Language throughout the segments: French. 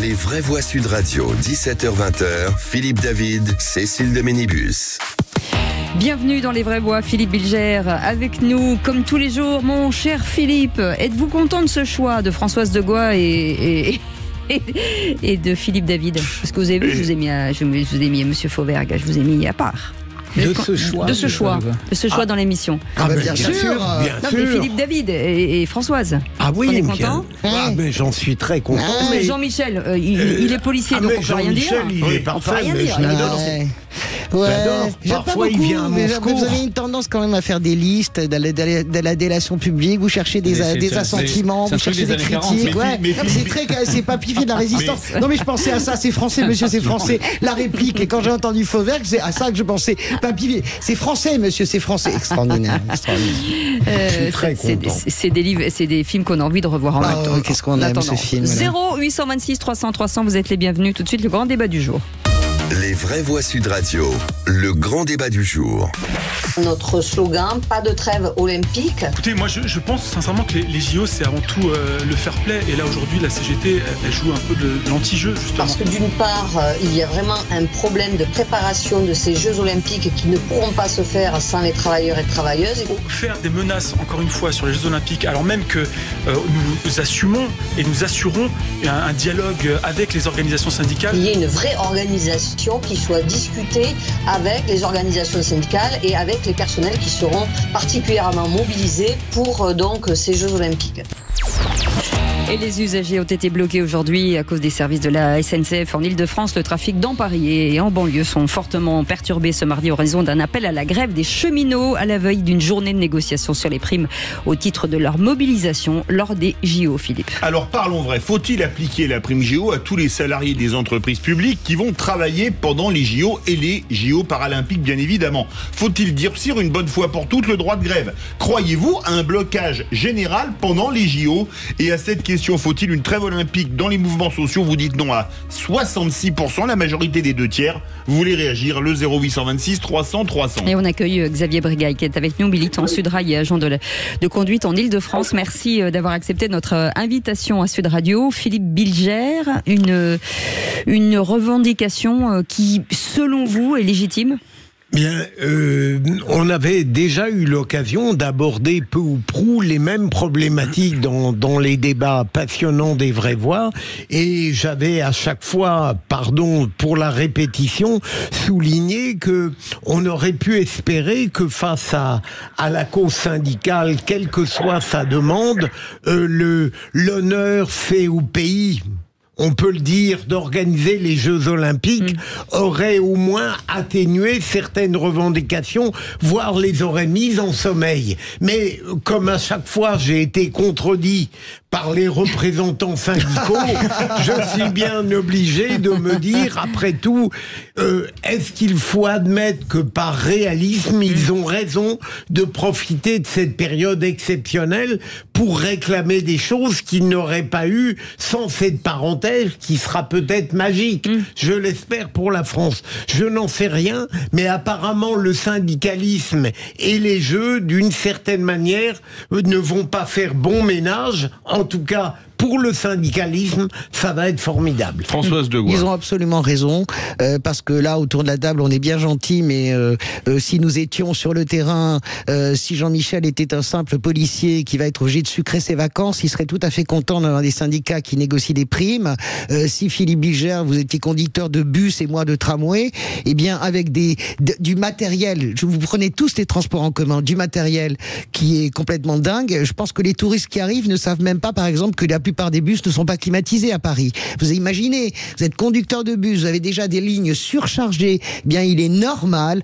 Les vraies voix Sud Radio, 17h-20h, Philippe David, Cécile de Ménibus. Bienvenue dans Les Vraies Voix, Philippe Bilger avec nous, comme tous les jours, mon cher Philippe. Êtes-vous content de ce choix de Françoise Degois et de Philippe David? Parce que vous avez vu, je vous ai mis Monsieur Fauvergue, je vous ai mis à part. De ce choix dans l'émission. Bien sûr. Mais Philippe David et Françoise. Ah oui, on est content. Mais j'en suis très content. Mais Jean-Michel, il est policier, donc on peut rien dire. Il est parfait, mais je l'adore. Parfois, il vient à Moscou. Vous avez une tendance quand même à faire des listes de la délation publique. Vous cherchez des assentiments, vous cherchez des critiques. C'est pas pifié de la résistance. Non, mais je pensais à ça. C'est français, monsieur, c'est français. La réplique. Et quand j'ai entendu Fauvergue, c'est à ça que je pensais. Pas pifié. C'est français, monsieur, c'est français. Extraordinaire. Je suis très content. C'est des films qu'on a envie de revoir en même temps. Qu'est-ce qu'on aime ce film. 0826 300 300. Vous êtes les bienvenus. Tout de suite, le grand débat du jour. Les vraies voix Sud Radio, le grand débat du jour. Notre slogan, pas de trêve olympique. Écoutez, moi je pense sincèrement que les JO c'est avant tout le fair play, et là aujourd'hui la CGT elle joue un peu de l'anti-jeu justement. Parce que d'une part il y a vraiment un problème de préparation de ces Jeux olympiques qui ne pourront pas se faire sans les travailleurs et travailleuses. Faire des menaces encore une fois sur les Jeux olympiques alors même que nous assumons et nous assurons un dialogue avec les organisations syndicales. Il y a une vraie organisation qui soit discutée avec les organisations syndicales et avec les personnels qui seront particulièrement mobilisés pour donc ces Jeux olympiques. Et les usagers ont été bloqués aujourd'hui à cause des services de la SNCF en Ile-de-France. Le trafic dans Paris et en banlieue sont fortement perturbés ce mardi en raison d'un appel à la grève des cheminots à la veille d'une journée de négociation sur les primes au titre de leur mobilisation lors des JO, Philippe. Alors parlons vrai, faut-il appliquer la prime JO à tous les salariés des entreprises publiques qui vont travailler pendant les JO et les JO paralympiques bien évidemment? Faut-il durcir une bonne fois pour toutes le droit de grève? Croyez-vous à un blocage général pendant les JO? Et à cette question, faut-il une trêve olympique dans les mouvements sociaux? Vous dites non à 66%, la majorité des 2/3. Vous voulez réagir, le 0826 300 300. Et on accueille Xavier Brigaille qui est avec nous, militant Sudrail et agent de conduite en Ile-de-France. Merci d'avoir accepté notre invitation à Sud Radio. Philippe Bilger, une revendication qui, selon vous, est légitime? Bien, on avait déjà eu l'occasion d'aborder peu ou prou les mêmes problématiques dans les débats passionnants des vraies voix, et j'avais à chaque fois, pardon pour la répétition, souligné que on aurait pu espérer que face à la cause syndicale, quelle que soit sa demande, l'honneur fait au pays, on peut le dire, d'organiser les Jeux Olympiques aurait au moins atténué certaines revendications, voire les aurait mises en sommeil. Mais comme à chaque fois j'ai été contredit par les représentants syndicaux, je suis bien obligé de me dire, après tout, est-ce qu'il faut admettre que par réalisme, ils ont raison de profiter de cette période exceptionnelle pour réclamer des choses qu'ils n'auraient pas eues sans cette parenthèse qui sera peut-être magique, je l'espère pour la France. Je n'en sais rien, mais apparemment le syndicalisme et les Jeux, d'une certaine manière, ne vont pas faire bon ménage. En tout cas, pour le syndicalisme, ça va être formidable. Françoise Degois. Ils ont absolument raison, parce que là, autour de la table, on est bien gentils, mais si nous étions sur le terrain, si Jean-Michel était un simple policier qui va être obligé de sucrer ses vacances, il serait tout à fait content d'avoir des syndicats qui négocient des primes. Si Philippe Bilger, vous étiez conducteur de bus et moi de tramway, eh bien, avec du matériel, vous prenez tous les transports en commun, du matériel qui est complètement dingue, je pense que les touristes qui arrivent ne savent même pas, par exemple, que la plupart des bus ne sont pas climatisés à Paris. Vous imaginez, vous êtes conducteur de bus, vous avez déjà des lignes surchargées, eh bien il est normal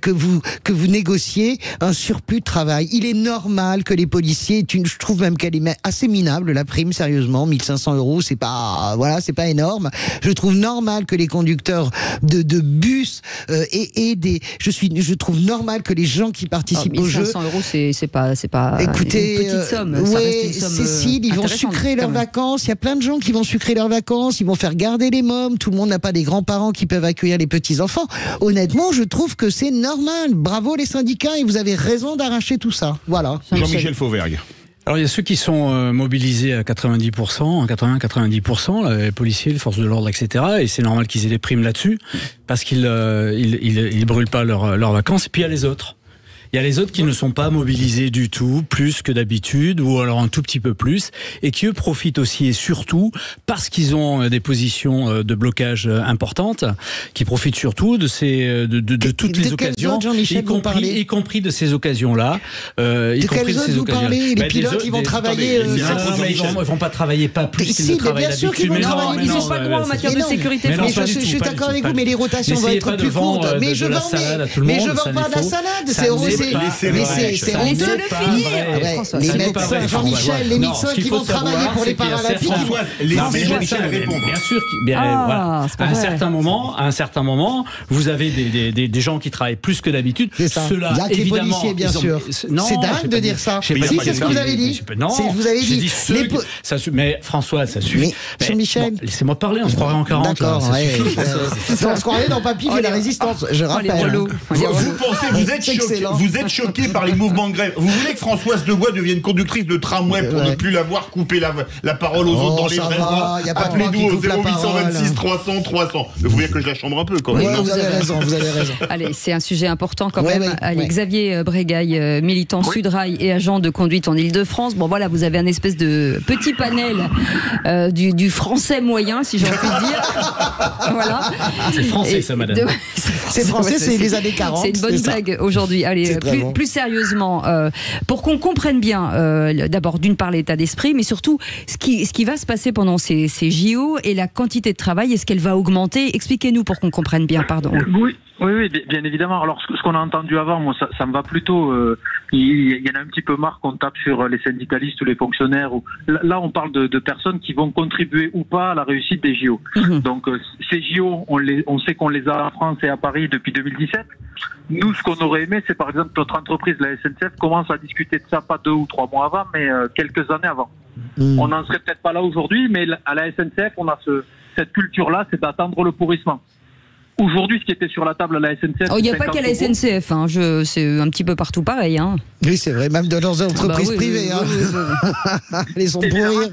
que vous négociez un surplus de travail. Il est normal que les policiers, je trouve même qu'elle est assez minable, la prime, sérieusement, 1500 €, c'est pas énorme. Je trouve normal que les conducteurs de bus je trouve normal que les gens qui participent au jeu. 1500 €, c'est pas écoutez, une petite somme. Oui, ça reste une somme Cécile, ils vont sucrer leurs vacances. Il y a plein de gens qui vont sucrer leurs vacances. Ils vont faire garder les mômes. Tout le monde n'a pas des grands-parents qui peuvent accueillir les petits-enfants. Honnêtement, je trouve que c'est normal. Bravo les syndicats et vous avez raison d'arracher tout ça. Voilà. Jean-Michel Fauvergue. Alors il y a ceux qui sont mobilisés à 90%, 80-90%, les policiers, les forces de l'ordre, etc. Et c'est normal qu'ils aient des primes là-dessus, parce qu'ils brûlent pas leurs vacances. Et puis il y a les autres. Il y a les autres qui ne sont pas mobilisés du tout, plus que d'habitude, ou alors un tout petit peu plus, et qui eux profitent aussi et surtout, parce qu'ils ont des positions de blocage importantes, qui profitent surtout de toutes les occasions, y compris de ces occasions-là. De quelles autres vous parlez? Les pilotes, ils vont travailler... Ils vont pas travailler pas plus qu'ils ne travaillent d'habitude. Ils n'ont pas le droit en matière de sécurité. Je suis d'accord avec vous, mais les rotations vont être plus courtes. Mais je vends pas de la salade. Laissez-le finir, François. Les médecins, Jean-Michel, les médecins qui vont travailler pour les Paralympiques. Jean-Michel répond. Bien sûr, à un certain moment, vous avez des gens qui travaillent plus que d'habitude. Cela, il y a que les policiers, bien sûr. C'est dingue de dire ça. Si, c'est ce que vous avez dit. Non, vous avez dit. Mais François, ça suffit. Jean-Michel, laissez-moi parler, on se croirait en 40. D'accord, on se croirait dans Papy et la résistance, je rappelle. Vous pensez, vous êtes choqué par les mouvements de grève. Vous voulez que Françoise de Gois devienne conductrice de tramway pour ne plus la voir couper la parole aux autres dans les vraies voies? Appelez-nous au 0826 300 300. Vous voulez que je la chambre un peu quand même. Vous avez raison. Allez, c'est un sujet important quand même. Allez, Xavier Bregaille, militant Sudrail et agent de conduite en Ile-de-France. Bon voilà, vous avez un espèce de petit panel du français moyen, si j'ai envie de dire. Voilà. C'est français ça, madame. C'est français, c'est les années 40. C'est une bonne blague aujourd'hui. Allez, plus sérieusement, pour qu'on comprenne bien, d'abord d'une part l'état d'esprit, mais surtout ce qui va se passer pendant ces JO et la quantité de travail, est-ce qu'elle va augmenter? Expliquez-nous pour qu'on comprenne bien, pardon. Oui, bien évidemment. Alors, ce qu'on a entendu avant, moi, ça me va plutôt. Il y en a un petit peu marre qu'on tape sur les syndicalistes ou les fonctionnaires. Là, on parle de personnes qui vont contribuer ou pas à la réussite des JO. Donc, ces JO, on sait qu'on les a en France et à Paris depuis 2017. Nous, ce qu'on aurait aimé, c'est par exemple notre entreprise, la SNCF, commence à discuter de ça pas 2 ou 3 mois avant, mais quelques années avant. On n'en serait peut-être pas là aujourd'hui, mais à la SNCF, on a cette culture-là, c'est d'attendre le pourrissement. Aujourd'hui, ce qui était sur la table à la SNCF... Il n'y a pas qu'à la SNCF, c'est un petit peu partout pareil. Oui, c'est vrai, même dans leurs entreprises privées. Ils sont pourris.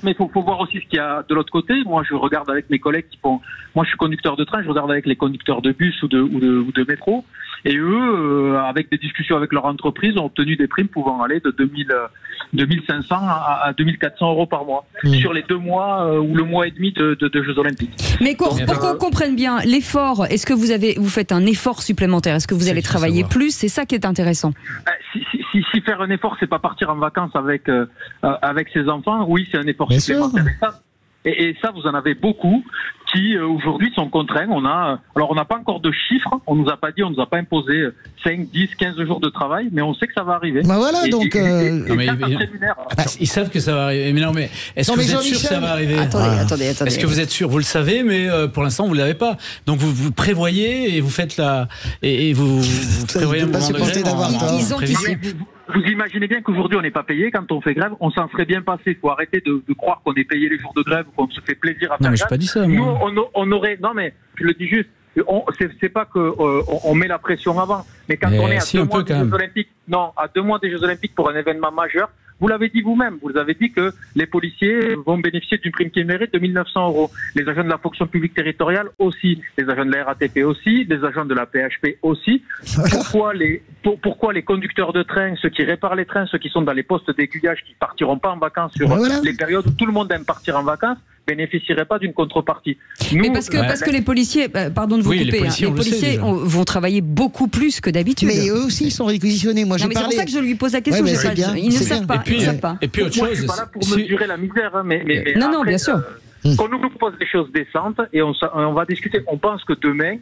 Mais il faut voir aussi ce qu'il y a de l'autre côté. Moi, je regarde avec mes collègues qui font... Moi, je suis conducteur de train, je regarde avec les conducteurs de bus ou de métro. Et eux, avec des discussions avec leur entreprise, ont obtenu des primes pouvant aller de 2500 à 2400 euros par mois sur les 2 mois ou le mois et demi de Jeux Olympiques. Mais pour qu'on comprenne bien l'effort, est-ce que vous faites un effort supplémentaire? Est-ce que vous allez travailler plus? C'est ça qui est intéressant. Si faire un effort, c'est pas partir en vacances avec ses enfants, oui, c'est un effort supplémentaire. Et ça, vous en avez beaucoup qui aujourd'hui sont contraints. On n'a pas encore de chiffres, on nous a pas imposé 5, 10, 15 jours de travail, mais on sait que ça va arriver. Ils savent que ça va arriver. Mais non, mais est-ce que vous êtes sûr que ça va arriver? Attendez. Est-ce que vous êtes sûr? Vous le savez, mais pour l'instant, vous ne l'avez pas. Donc vous prévoyez et vous faites vous prévoyez un moment de grève. Vous imaginez bien qu'aujourd'hui on n'est pas payé quand on fait grève, on s'en serait bien passé. Il faut arrêter de croire qu'on est payé les jours de grève ou qu'on se fait plaisir à faire grève. Non mais je n'ai pas dit ça. Nous, on aurait... Non mais je le dis juste, c'est pas qu'on met la pression avant, mais quand on est à 2 mois des Jeux Olympiques, à 2 mois des Jeux Olympiques pour un événement majeur, vous l'avez dit vous-même, vous avez dit que les policiers vont bénéficier d'une prime qui mérite de 1900 euros. Les agents de la fonction publique territoriale aussi, les agents de la RATP aussi, les agents de la PHP aussi. Pourquoi les conducteurs de train, ceux qui réparent les trains, ceux qui sont dans les postes d'aiguillage, qui partiront pas en vacances sur les périodes où tout le monde aime partir en vacances, bénéficieraient pas d'une contrepartie. Mais parce que les policiers, pardon de vous couper, les policiers vont travailler beaucoup plus que d'habitude. Mais eux aussi, ils sont réquisitionnés. Moi, c'est pour ça que je lui pose la question. Ils ne savent pas. Et puis autre chose. Je suis pas là pour mesurer la misère, mais non, bien sûr. Qu'on nous propose des choses décentes et on va discuter. On pense que demain,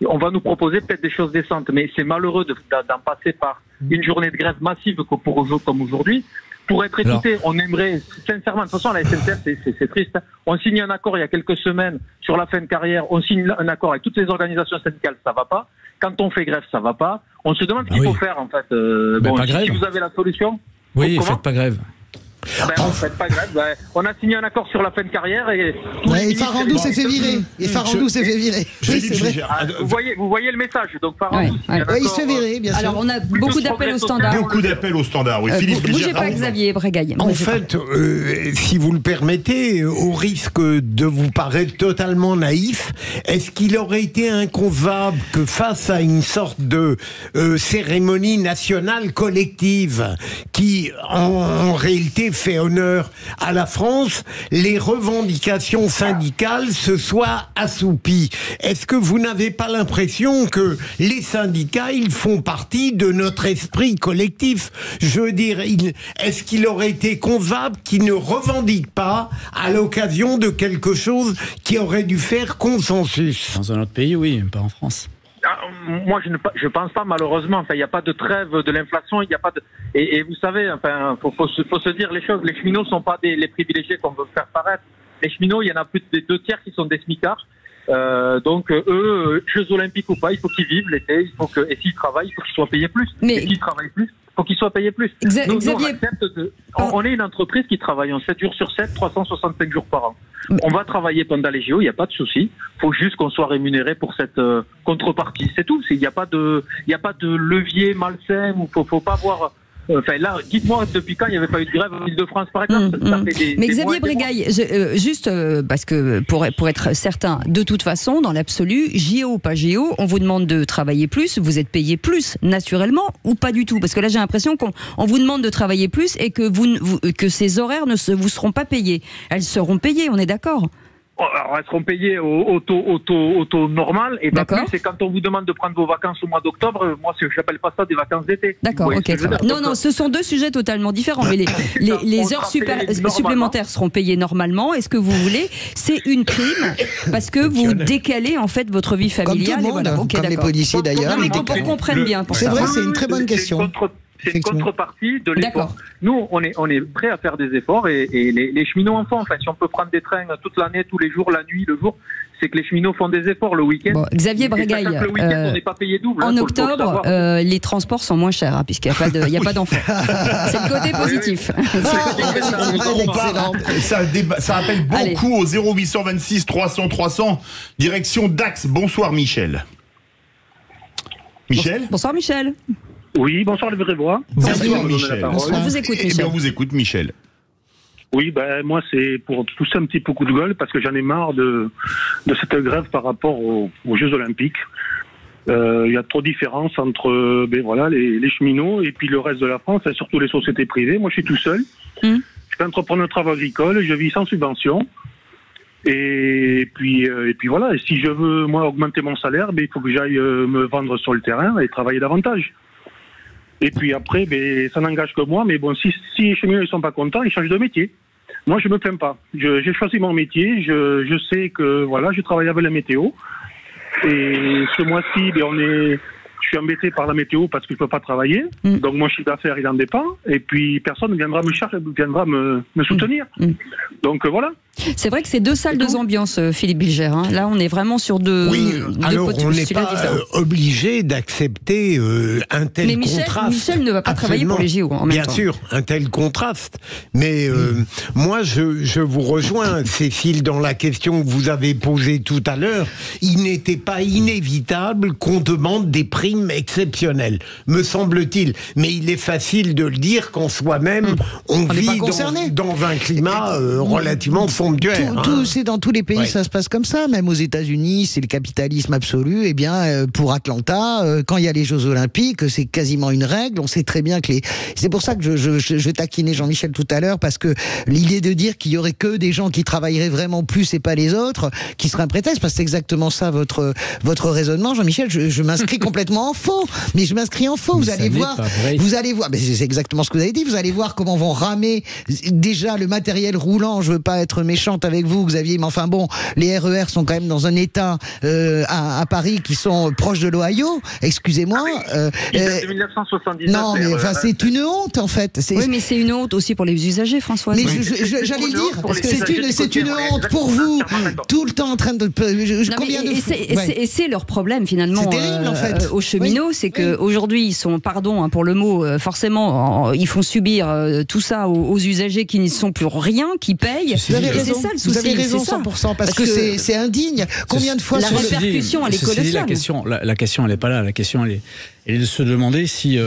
on va nous proposer peut-être des choses décentes, mais c'est malheureux d'en passer par une journée de grève massive comme aujourd'hui. Pour être écouté, on aimerait, sincèrement, de toute façon, à la SNCF, c'est triste. On signe un accord il y a quelques semaines sur la fin de carrière, on signe un accord avec toutes les organisations syndicales, ça va pas. Quand on fait grève, ça va pas. On se demande ce qu'il faut faire, en fait. Pas grève. Si vous avez la solution. Oui, faites pas grève. On ne fait pas grève. On a signé un accord sur la fin de carrière et Farandou s'est fait virer. Vous voyez le message. Donc Farandou, il se fait virer, bien sûr. Alors on a beaucoup d'appels au standard. Beaucoup d'appels au standard, oui. Philippe Bougez pas, Xavier Bregaille. En fait, si vous le permettez, au risque de vous paraître totalement naïf, est-ce qu'il aurait été inconcevable que face à une sorte de cérémonie nationale collective qui, en réalité, fait honneur à la France, les revendications syndicales se soient assoupies? Est-ce que vous n'avez pas l'impression que les syndicats, ils font partie de notre esprit collectif? Je veux dire, est-ce qu'il aurait été concevable qu'ils ne revendiquent pas à l'occasion de quelque chose qui aurait dû faire consensus? Dans un autre pays, oui, pas en France. Moi, je pense pas, malheureusement. Enfin, il n'y a pas de trêve de l'inflation. Il y a pas de. Et vous savez, enfin, faut se dire les choses. Les cheminots sont pas les privilégiés qu'on veut faire paraître. Les cheminots, il y en a plus de 2/3 qui sont des smicards. Donc eux, Jeux Olympiques ou pas, il faut qu'ils vivent l'été. Et s'ils travaillent, il faut qu'ils soient payés plus. Et s'ils travaillent plus, il faut qu'ils soient payés plus. On est une entreprise qui travaille en 7 jours sur 7, 365 jours par an. On va travailler pendant les JO, il n'y a pas de souci. Il faut juste qu'on soit rémunéré pour cette contrepartie. C'est tout. Il n'y a pas de levier malsain. Faut pas avoir. Enfin là, dites-moi depuis quand il n'y avait pas eu de grève en Île-de-France par exemple. Mais Xavier Bregaille, juste parce que pour être certain, de toute façon, dans l'absolu, JO ou pas JO, on vous demande de travailler plus, vous êtes payé plus naturellement ou pas du tout? Parce que là j'ai l'impression qu'on vous demande de travailler plus et que ces horaires ne vous seront pas payés. Elles seront payées, on est d'accord? Alors, elles seront payées au taux normal. Et pas plus, c'est quand on vous demande de prendre vos vacances au mois d'octobre. Moi, je n'appelle pas ça des vacances d'été. D'accord, ok. Non, ce sont deux sujets totalement différents. Mais les heures supplémentaires seront payées normalement. Et ce que vous voulez, c'est une prime parce que vous décalez en fait votre vie familiale. Comme tout le monde, comme les policiers d'ailleurs. Mais qu'on comprenne bien. C'est vrai, c'est une très bonne question. C'est une contrepartie de l'effort. Nous, on est prêt à faire des efforts et les cheminots en font. Enfin, si on peut prendre des trains toute l'année, tous les jours, la nuit, le jour, c'est que les cheminots font des efforts le week-end. Bon, Xavier Bregaille, le week-end, on n'est pas payé double. En octobre, les transports sont moins chers, puisqu'il n'y a pas d'enfants. C'est le côté positif. Ça appelle beaucoup au 0826 300 300, direction Dax. Bonsoir Michel. Michel ? Bonsoir Michel. Oui, bonsoir les vraies voix. Bonsoir Michel. On vous écoute Michel. On vous écoute Michel. Oui, moi c'est pour pousser un petit peu coup de gueule parce que j'en ai marre de cette grève par rapport aux Jeux Olympiques. Il y a trop de différence entre les cheminots et puis le reste de la France, et surtout les sociétés privées. Moi je suis tout seul. Je suis entrepreneur de travaux agricoles, je vis sans subvention. Et puis voilà, et si je veux moi augmenter mon salaire, il faut que j'aille me vendre sur le terrain et travailler davantage. Et puis après, ça n'engage que moi, mais bon, si les cheminots ne sont pas contents, ils changent de métier. Moi, je me plains pas. J'ai choisi mon métier, je sais que je travaille avec la météo. Et ce mois-ci, je suis embêté par la météo parce que je peux pas travailler. Donc mon chiffre d'affaires, il en dépend. Et puis personne ne viendra me soutenir. Donc voilà. C'est vrai que c'est deux salles, deux ambiances, Philippe Bilger. Là, on est vraiment sur deux. Oui, alors on n'est pas obligé d'accepter un tel contraste. Mais Michel ne va pas travailler pour les JO en même temps. Bien sûr, un tel contraste. Mais moi, je vous rejoins, Cécile, dans la question que vous avez posée tout à l'heure. Il n'était pas inévitable qu'on demande des primes exceptionnelles, me semble-t-il. Mais il est facile de le dire quand soi-même, on vit dans un climat relativement somptuaire. C'est dans tous les pays, ça se passe comme ça. Même aux États-Unis, c'est le capitalisme absolu. Eh bien, pour Atlanta, quand il y a les Jeux Olympiques, c'est quasiment une règle. On sait très bien que c'est pour ça que je taquinais Jean-Michel tout à l'heure, parce que l'idée de dire qu'il y aurait que des gens qui travailleraient vraiment plus et pas les autres, qui serait un prétexte, parce que c'est exactement ça votre raisonnement, Jean-Michel. Je m'inscris complètement en faux. Mais je m'inscris en faux. Vous allez voir. Mais c'est exactement ce que vous avez dit. Vous allez voir comment vont ramer déjà le matériel roulant. Je veux pas être méchante avec vous, Xavier, mais enfin bon, les RER sont quand même dans un état à Paris qui sont proches de l'Ohio. Excusez-moi. De 1979. Non, mais enfin, c'est une honte en fait. Oui, mais c'est une honte aussi pour les usagers, Françoise. Mais j'allais le dire, parce que c'est une honte pour vous, tout le temps en train de. Et c'est leur problème finalement. C'est terrible en fait. cheminots, c'est que aujourd'hui ils sont, pardon hein, pour le mot, forcément, ils font subir tout ça aux usagers qui n'y sont plus rien, qui payent. Vous avez raison, ça, le souci, vous avez raison 100%, parce que c'est indigne. Combien de fois la répercussion, elle est colossale. La question, elle n'est pas là. La question, elle est de se demander si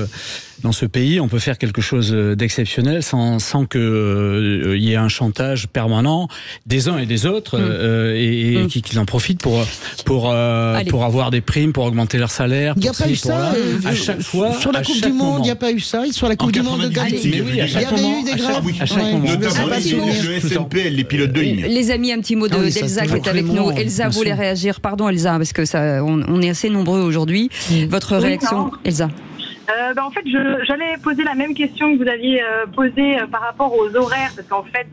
dans ce pays, on peut faire quelque chose d'exceptionnel sans que y ait un chantage permanent des uns et des autres et qu'ils en profitent pour avoir des primes, pour augmenter leur salaire. Il n'y a pas eu ça. À chaque fois. Sur la Coupe du Monde, il n'y a pas eu ça. Sur la Coupe du Monde de Galles, il y avait eu des grèves. À chaque moment. Notamment le SNPL, les pilotes de ligne. Les amis, un petit mot d'Elsa qui est avec nous. Elsa voulait réagir. Pardon Elsa, parce que on est assez nombreux aujourd'hui. Votre réaction, Elsa? En fait, j'allais poser la même question que vous aviez posée par rapport aux horaires, parce qu'en fait,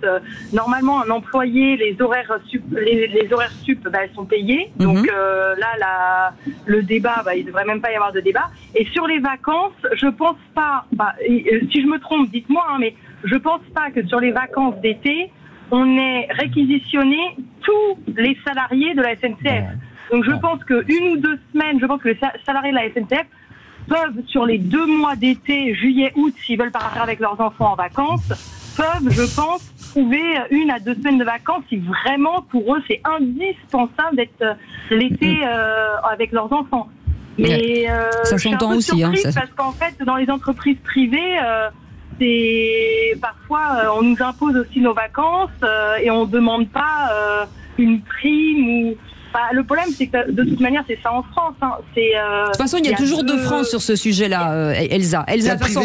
normalement, un employé, les horaires sup, elles sont payés. Donc là, le débat, il ne devrait même pas y avoir de débat. Et sur les vacances, je pense pas. Si je me trompe, dites-moi, hein, mais je pense pas que sur les vacances d'été, on ait réquisitionné tous les salariés de la SNCF. Donc je pense que une ou 2 semaines, je pense que les salariés de la SNCF peuvent, sur les 2 mois d'été, juillet, août, s'ils veulent partir avec leurs enfants en vacances, peuvent, je pense, trouver 1 à 2 semaines de vacances si vraiment, pour eux, c'est indispensable d'être l'été avec leurs enfants. Mais ça s'entend aussi. Parce qu'en fait, dans les entreprises privées, parfois, on nous impose aussi nos vacances et on ne demande pas une prime ou... Le problème, c'est que de toute manière, c'est ça en France. Hein. De toute façon, il y a toujours 2 France sur ce sujet-là, Elsa. De toute façon,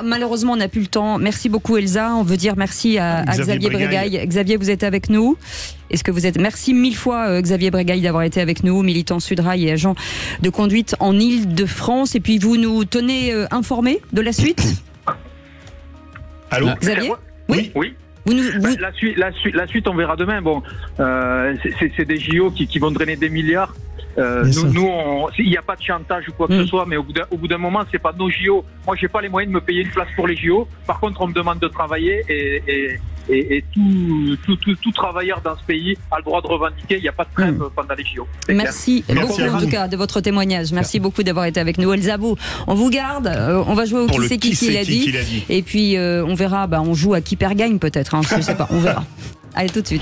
malheureusement, on n'a plus le temps. Merci beaucoup, Elsa. On veut dire merci à Xavier Bregaille. Xavier, vous êtes avec nous. Est-ce que vous êtes... Merci 1000 fois, Xavier Bregaille, d'avoir été avec nous, militant Sudrail et agent de conduite en Île-de-France. Et puis, vous nous tenez informés de la suite? Allô, Xavier? Oui. La suite, on verra demain. Bon, c'est des JO qui vont drainer des milliards. Il n'y a pas de chantage ou quoi que ce soit, mais au bout d'un moment, c'est pas nos JO. Moi, j'ai pas les moyens de me payer une place pour les JO. Par contre, on me demande de travailler et tout travailleur dans ce pays a le droit de revendiquer. Il n'y a pas de trêve pendant les JO. Merci beaucoup en tout cas de votre témoignage. Merci beaucoup d'avoir été avec nous. Elsa, on vous garde. On va jouer au qui c'est qui l'a dit. Et puis on verra. On joue à qui perd gagne peut-être. Je sais pas. On verra. Allez, tout de suite.